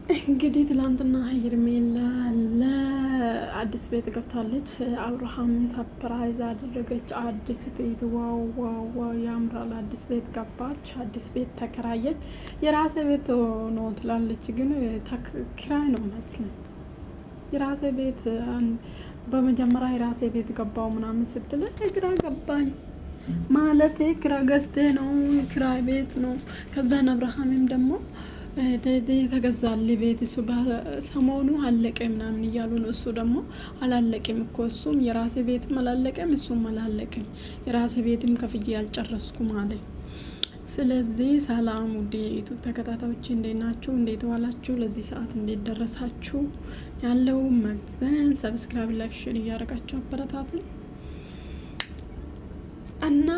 እንግዲህ ትላንትና ሄርሜላ ለአዲስ ቤት ገብታለች። አብርሃምን ሰፕራይዝ አደረገች። አዲስ ቤት ዋው ዋው ዋው ያምራል። አዲስ ቤት ገባች። አዲስ ቤት ተከራየች። የራሴ ቤት ነው ትላለች፣ ግን ኪራይ ነው መስለኝ። የራሴ ቤት በመጀመሪያ የራሴ ቤት ገባው ምናምን ስትል ግራ ገባኝ። ማለት ኪራይ ገዝቴ ነው ኪራይ ቤት ነው። ከዛን አብርሃምም ደግሞ ተገዛል ቤት እሱ ሰሞኑ አለቀ ምናምን እያሉ ነው። እሱ ደግሞ አላለቀም እኮ እሱም የራሴ ቤትም አላለቀም እሱም አላለቀም። የራሴ ቤትም ከፍዬ ያልጨረስኩም አለ። ስለዚህ ሰላም ውድ ዩቱብ ተከታታዮች እንዴት ናችሁ? እንዴት ዋላችሁ? ለዚህ ሰዓት እንዴት ደረሳችሁ? ያለው መግዘን ሰብስክራይብ፣ ላይክ፣ ሼር እያደረጋችሁ አበረታቱኝ እና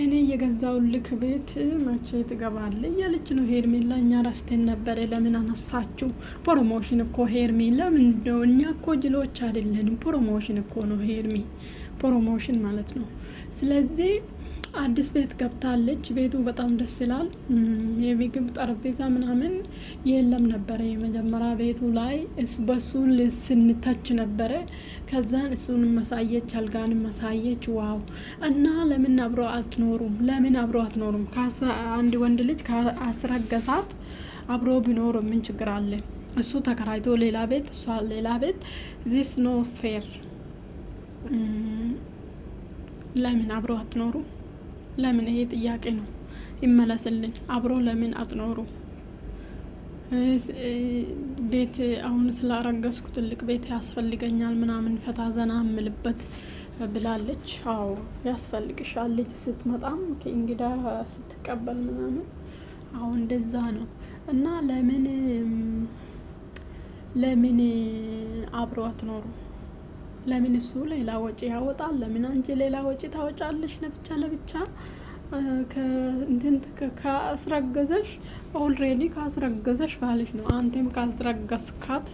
እኔ የገዛው ልክ ቤት መቼ ትገባለህ እያለች ነው ሄርሜላ። እኛ ረስተን ነበረ። ለምን አነሳችሁ? ፕሮሞሽን እኮ ሄርሜላ። ምንድነው? እኛ እኮ ጅሎች አይደለንም። ፕሮሞሽን እኮ ነው ሄርሜ፣ ፕሮሞሽን ማለት ነው። ስለዚህ አዲስ ቤት ገብታለች። ቤቱ በጣም ደስ ይላል። የምግብ ጠረጴዛ ምናምን የለም ነበረ የመጀመሪያ ቤቱ ላይ በሱ ስንተች ነበረ። ከዛን እሱን መሳየች፣ አልጋን መሳየች። ዋው! እና ለምን አብሮ አትኖሩም? ለምን አብሮ አትኖሩም? አንድ ወንድ ልጅ ካስረገሳት አብሮ ቢኖር ምን ችግር አለ? እሱ ተከራይቶ ሌላ ቤት፣ እሷ ሌላ ቤት። ዚስ ኖ ፌር። ለምን አብሮ አትኖሩም? ለምን? ይሄ ጥያቄ ነው፣ ይመለስልኝ። አብሮ ለምን አትኖሩ? ቤት አሁን ስላረገዝኩ ትልቅ ቤት ያስፈልገኛል ምናምን ፈታ ዘና ምልበት ብላለች። አዎ ያስፈልግሻል፣ ልጅ ስትመጣም ከእንግዳ ስትቀበል ምናምን። አሁን እንደዛ ነው። እና ለምን አብሮ አትኖሩ? ለምን እሱ ሌላ ወጪ ያወጣል? ለምን አንቺ ሌላ ወጪ ታወጫለሽ? ለብቻ ካስረገዘሽ ኦልሬዲ ካስረገዘሽ ባልሽ ነው። አንተም ካስረገዝካት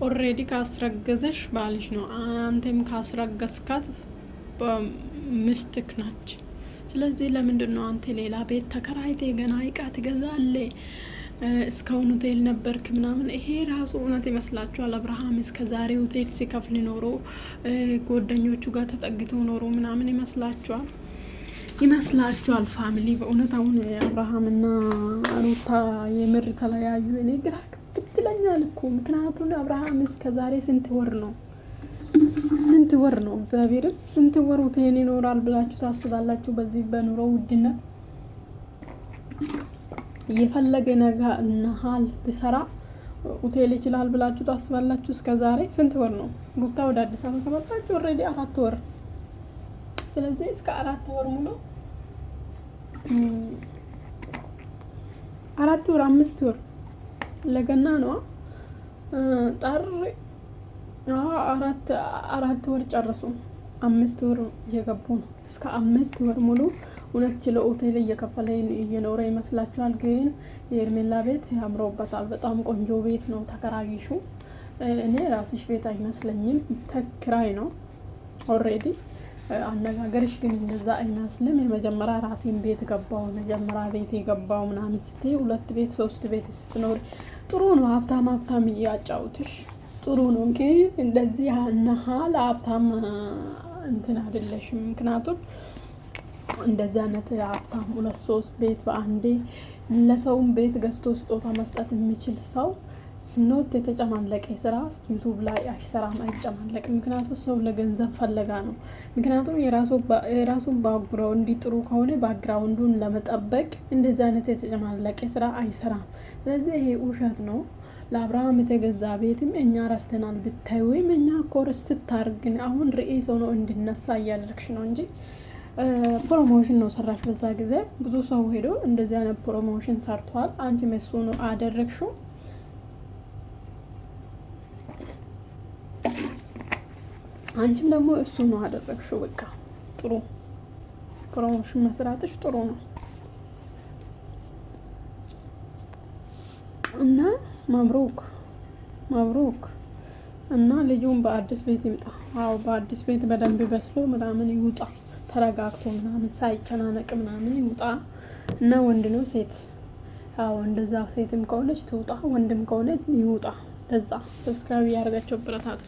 ኦልሬዲ ካስረገዘሽ ባልሽ ነው። አንተም ካስረገዝካት ሚስትክ ናች። ስለዚህ ለምንድን ነው አንተ ሌላ ቤት ተከራይቴ ገና እቃ ትገዛለህ? እስካሁን ሆቴል ነበርክ ምናምን። ይሄ ራሱ እውነት ይመስላችኋል? አብርሃም እስከ ዛሬ ሆቴል ሲከፍል ኖሮ ጓደኞቹ ጋር ተጠግቶ ኖሮ ምናምን ይመስላችኋል? ይመስላችኋል? ፋሚሊ በእውነት አሁን አብርሃምና ሩታ የምር ተለያዩ። እኔ ግራ ብትለኛል እኮ። ምክንያቱም አብርሃም እስከ ዛሬ ስንት ወር ነው እግዚአብሔርን ስንት ወር ሆቴል ይኖራል ብላችሁ ታስባላችሁ? በዚህ በኑሮ ውድነት የፈለገ ነገር ነሃል ብሰራ ሆቴል ይችላል ብላችሁ ታስባላችሁ? እስከ ዛሬ ስንት ወር ነው? ሩታ ወደ አዲስ አበባ ከመጣች ኦልሬዲ 4 ወር። ስለዚህ እስከ 4 ወር ሙሉ 4 ወር 5 ወር ለገና ነው ጠር 4 ወር ጨርሱ። 5 ወር እየገቡ ነው። እስከ 5 ወር ሙሉ እውነት ችሎ ሆቴል እየከፈለ እየኖረ ይመስላችኋል? ግን የሄርሜላ ቤት ያምሮበታል። በጣም ቆንጆ ቤት ነው። ተከራይሹ። እኔ ራስሽ ቤት አይመስለኝም፣ ተክራይ ነው ኦልሬዲ። አነጋገርሽ ግን እንደዛ አይመስልም። የመጀመሪያ ራሴን ቤት ገባው፣ መጀመሪያ ቤት የገባው ምናምን ስትይ 2 ቤት 3 ቤት ስትኖር ጥሩ ነው። ሀብታም እያጫውትሽ ጥሩ ነው። ግን እንደዚህ ያናሃል ሀብታም እንትን አይደለሽም። ምክንያቱም እንደዚህ አይነት ሀብታም 2-3 ቤት በአንዴ ለሰውም ቤት ገዝቶ ስጦታ መስጠት የሚችል ሰው ስኖት የተጨማለቀ ስራ ዩቱብ ላይ አይሰራም፣ አይጨማለቅም። ምክንያቱም ሰው ለገንዘብ ፈለጋ ነው። ምክንያቱም የራሱን ባክግራውንድ ጥሩ ከሆነ ባክግራውንዱን ለመጠበቅ እንደዚህ አይነት የተጨማለቀ ስራ አይሰራም። ስለዚህ ይሄ ውሸት ነው። ለአብርሃም የተገዛ ቤትም እኛ ረስተናል ብታይ፣ ወይም እኛ ኮርስ ስታርግን አሁን ርዕስ ሆኖ እንዲነሳ እያደረግሽ ነው እንጂ ፕሮሞሽን ነው ሰራሽ። በዛ ጊዜ ብዙ ሰው ሄዶ እንደዚህ አይነት ፕሮሞሽን ሰርቷል። አንቺ መሱ ነው አደረግሽው። አንቺም ደግሞ እሱ ነው አደረግሽው። በቃ ጥሩ ፕሮሞሽን መስራትሽ ጥሩ ነው እና መብሩክ እና ልጁን በአዲስ ቤት ይምጣ። አዎ በአዲስ ቤት በደንብ በስሎ ምናምን ይውጣ፣ ተረጋግቶ ምናምን ሳይጨናነቅ ምናምን ይውጣ። እና ወንድ ነው ሴት አዎ እንደዛ ሴትም ከሆነች ትውጣ፣ ወንድም ከሆነ ይውጣ። ለዛ ሰብስክራይብ ያደርጋቸው ብረታት